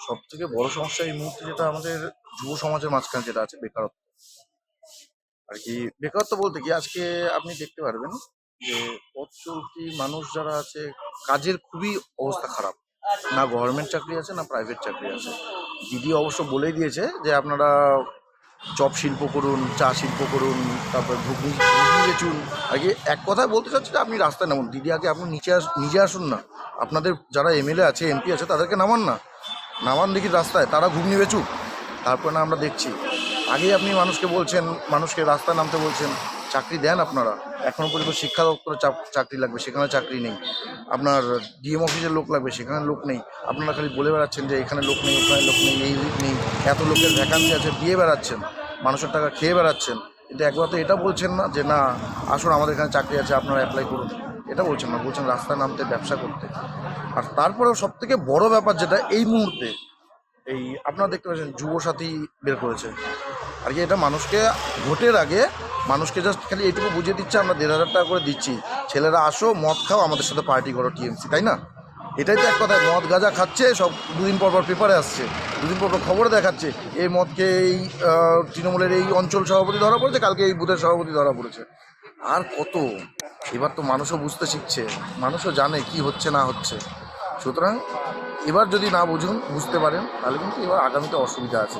সবথেকে বড় সমস্যা এই মুহূর্তে যেটা আমাদের যুব সমাজের মাঝখানে যেটা আছে বেকারত্ব আর কি। বেকারত্ব বলতে কি আজকে আপনি দেখতে পারবেন যে পথ চলতি মানুষ যারা আছে কাজের খুবই অবস্থা খারাপ। না গভর্নমেন্ট চাকরি আছে না প্রাইভেট চাকরি আছে। দিদি অবশ্য বলেই দিয়েছে যে আপনারা চপ শিল্প করুন, চা শিল্প করুন, তারপর ঘুগনি ঘুগনি বেচুন। আগে এক কথায় বলতে চাচ্ছি যে আপনি রাস্তায় নামুন, দিদি আগে আপনি নিজে আসুন না। আপনাদের যারা এমএলএ আছে এমপি আছে তাদেরকে নামান না, নামান দেখি রাস্তায়, তারা ঘুগনি বেচুক, তারপর না আমরা দেখছি। আগেই আপনি মানুষকে বলছেন, মানুষকে রাস্তায় নামতে বলছেন, চাকরি দেন আপনারা। এখনো পর্যন্ত শিক্ষা দপ্তরে চাকরি লাগবে, সেখানে চাকরি নেই। আপনার ডিএম অফিসের লোক লাগবে, সেখানে লোক নেই। আপনারা খালি বলে বেড়াচ্ছেন যে এখানে লোক নেই, ওখানে লোক নেই, এই লিক নেই, এত লোকের ভ্যাকান্সি আছে, দিয়ে বেড়াচ্ছেন, মানুষের টাকা খেয়ে বেড়াচ্ছেন। কিন্তু একবার তো এটা বলছেন না যে না আসুন আমাদের এখানে চাকরি আছে, আপনারা অ্যাপ্লাই করুন। এটা বলছেন না, বলছেন রাস্তায় নামতে, ব্যবসা করতে। আর তারপরেও সব থেকে বড় ব্যাপার যেটা এই মুহূর্তে, এই আপনারা দেখতে পাচ্ছেন যুবসাথী বের করেছে আর কি। এটা মানুষকে ভোটের আগে মানুষকে জাস্ট খালি এইটুকু বুঝিয়ে দিচ্ছে আমরা 1,500 টাকা করে দিচ্ছি, ছেলেরা আসো মদ খাও আমাদের সাথে পার্টি করো টিএমসি, তাই না? এটাই তো এক কথায়, মদ গাঁজা খাচ্ছে সব, দুদিন পর পর পেপারে আসছে, দুদিন পর পর খবরে দেখাচ্ছে এই মদকে এই তৃণমূলের এই অঞ্চল সভাপতি ধরা পড়েছে, কালকে এই বুথের সভাপতি ধরা পড়েছে। আর কত? এবার তো মানুষও বুঝতে শিখছে, মানুষও জানে কি হচ্ছে না হচ্ছে। সুতরাং এবার যদি না বুঝতে পারেন তাহলে কিন্তু এবার আগামীতে অসুবিধা আছে।